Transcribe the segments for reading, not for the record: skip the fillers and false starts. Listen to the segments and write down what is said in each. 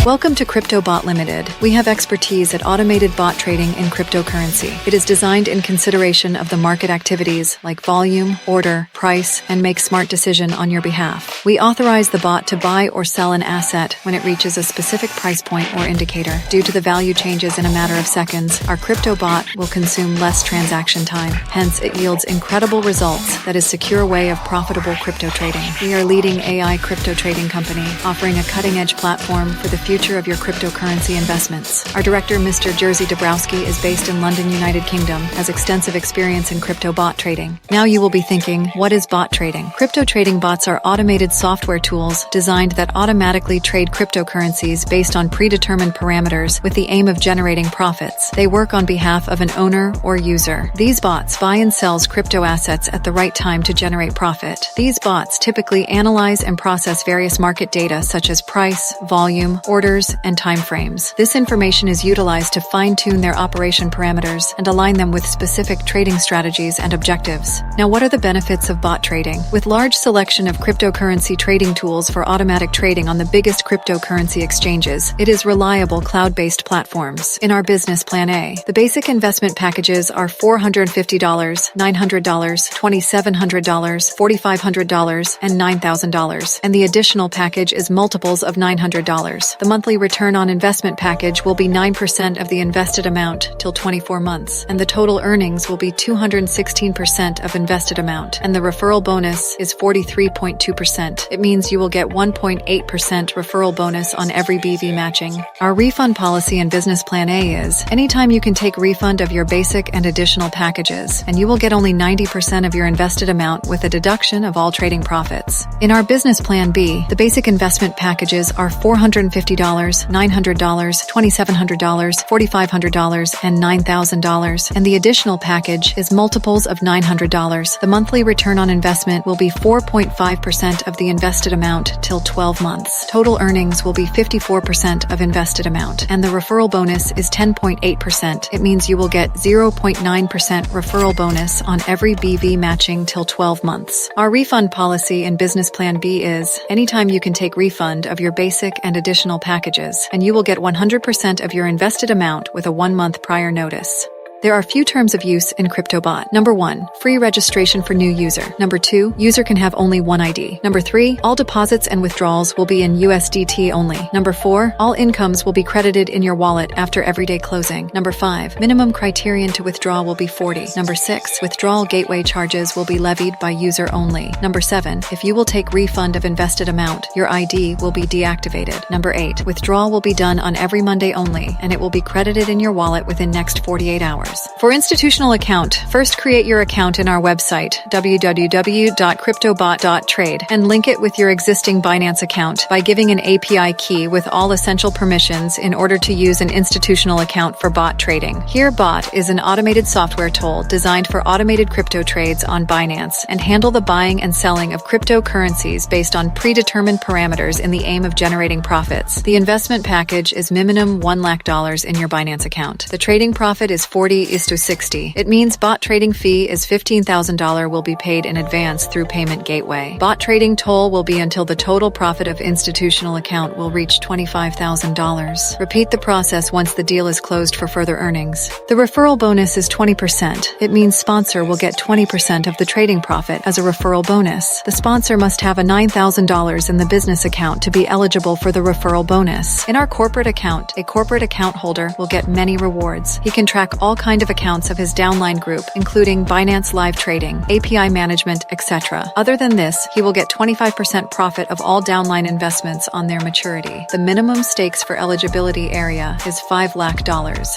Welcome to CryptoBot Limited. We have expertise at automated bot trading in cryptocurrency. It is designed in consideration of the market activities like volume, order, price, and make smart decision on your behalf. We authorize the bot to buy or sell an asset when it reaches a specific price point or indicator. Due to the value changes in a matter of seconds, our CryptoBot will consume less transaction time. Hence, it yields incredible results that is secure way of profitable crypto trading. We are leading AI crypto trading company, offering a cutting-edge platform for the future of your cryptocurrency investments. Our director, Mr. Jerzy Dabrowski, is based in London, United Kingdom, has extensive experience in crypto bot trading. Now you will be thinking, what is bot trading? Crypto trading bots are automated software tools designed that automatically trade cryptocurrencies based on predetermined parameters with the aim of generating profits. They work on behalf of an owner or user. These bots buy and sells crypto assets at the right time to generate profit. These bots typically analyze and process various market data such as price, volume, orders, and timeframes. This information is utilized to fine-tune their operation parameters and align them with specific trading strategies and objectives. Now, what are the benefits of bot trading? With large selection of cryptocurrency trading tools for automatic trading on the biggest cryptocurrency exchanges, it is reliable cloud-based platforms. In our business plan A, the basic investment packages are $450, $900, $2,700, $4,500, and $9,000, and the additional package is multiples of $900. The monthly return on investment package will be 9% of the invested amount till 24 months, and the total earnings will be 216% of invested amount, and the referral bonus is 43.2%. It means you will get 1.8% referral bonus on every BV matching. Our refund policy in business plan A is, anytime you can take refund of your basic and additional packages, and you will get only 90% of your invested amount with a deduction of all trading profits. In our business plan B, the basic investment packages are $450, $900, $2,700, $4,500, and $9,000, and the additional package is multiples of $900. The monthly return on investment will be 4.5% of the invested amount till 12 months. Total earnings will be 54% of invested amount, and the referral bonus is 10.8%. It means you will get 0.9% referral bonus on every BV matching till 12 months. Our refund policy in business plan B is, anytime you can take refund of your basic and additional packages, and you will get 100% of your invested amount with a 1-month prior notice. There are few terms of use in CryptoBot. Number 1, free registration for new user. Number 2, user can have only one ID. Number 3, all deposits and withdrawals will be in USDT only. Number 4, all incomes will be credited in your wallet after everyday closing. Number 5, minimum criterion to withdraw will be 40. Number 6, withdrawal gateway charges will be levied by user only. Number 7, if you will take refund of invested amount, your ID will be deactivated. Number 8, withdrawal will be done on every Monday only, and it will be credited in your wallet within next 48 hours. For institutional account, first create your account in our website, www.cryptobot.trade, and link it with your existing Binance account by giving an API key with all essential permissions in order to use an institutional account for bot trading. Here, bot is an automated software tool designed for automated crypto trades on Binance and handle the buying and selling of cryptocurrencies based on predetermined parameters in the aim of generating profits. The investment package is minimum $1 lakh in your Binance account. The trading profit is 40:60. It means bot trading fee is $15,000 will be paid in advance through payment gateway. Bot trading toll will be until the total profit of institutional account will reach $25,000. Repeat the process once the deal is closed for further earnings. The referral bonus is 20%. It means sponsor will get 20% of the trading profit as a referral bonus. The sponsor must have a $9,000 in the business account to be eligible for the referral bonus. In our corporate account, a corporate account holder will get many rewards. He can track all kinds of accounts of his downline group, including Binance Live Trading, API management, etc. Other than this, he will get 25% profit of all downline investments on their maturity. The minimum stakes for eligibility area is $5 lakh,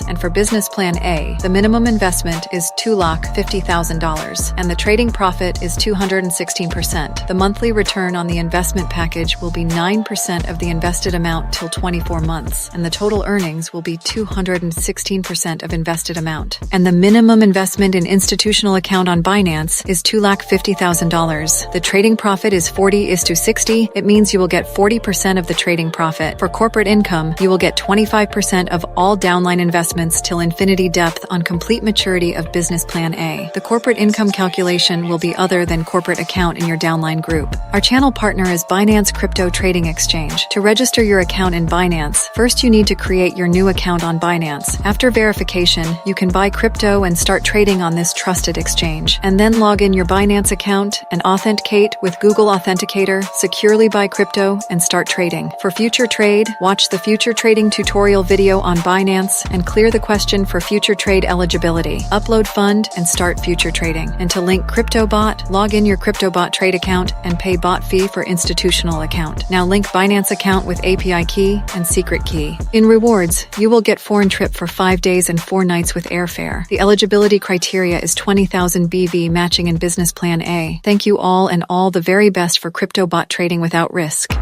and for business plan A, the minimum investment is $2,50,000, and the trading profit is 216%. The monthly return on the investment package will be 9% of the invested amount till 24 months, and the total earnings will be 216% of invested amount. account. And the minimum investment in institutional account on Binance is $250,000. The trading profit is 40:60. It means you will get 40% of the trading profit. For corporate income, you will get 25% of all downline investments till infinity depth on complete maturity of business plan A. The corporate income calculation will be other than corporate account in your downline group. Our channel partner is Binance Crypto Trading Exchange. To register your account in Binance, first you need to create your new account on Binance. After verification, you can buy crypto and start trading on this trusted exchange. And then log in your Binance account and authenticate with Google Authenticator, securely buy crypto, and start trading. For future trade, watch the future trading tutorial video on Binance and clear the question for future trade eligibility. Upload fund and start future trading. And to link CryptoBot, log in your CryptoBot trade account and pay bot fee for institutional account. Now link Binance account with API key and secret key. In rewards, you will get foreign trip for 5 days and 4 nights with airfare. The eligibility criteria is 20,000 BV matching in business plan A. Thank you all and all the very best for CryptoBot trading without risk.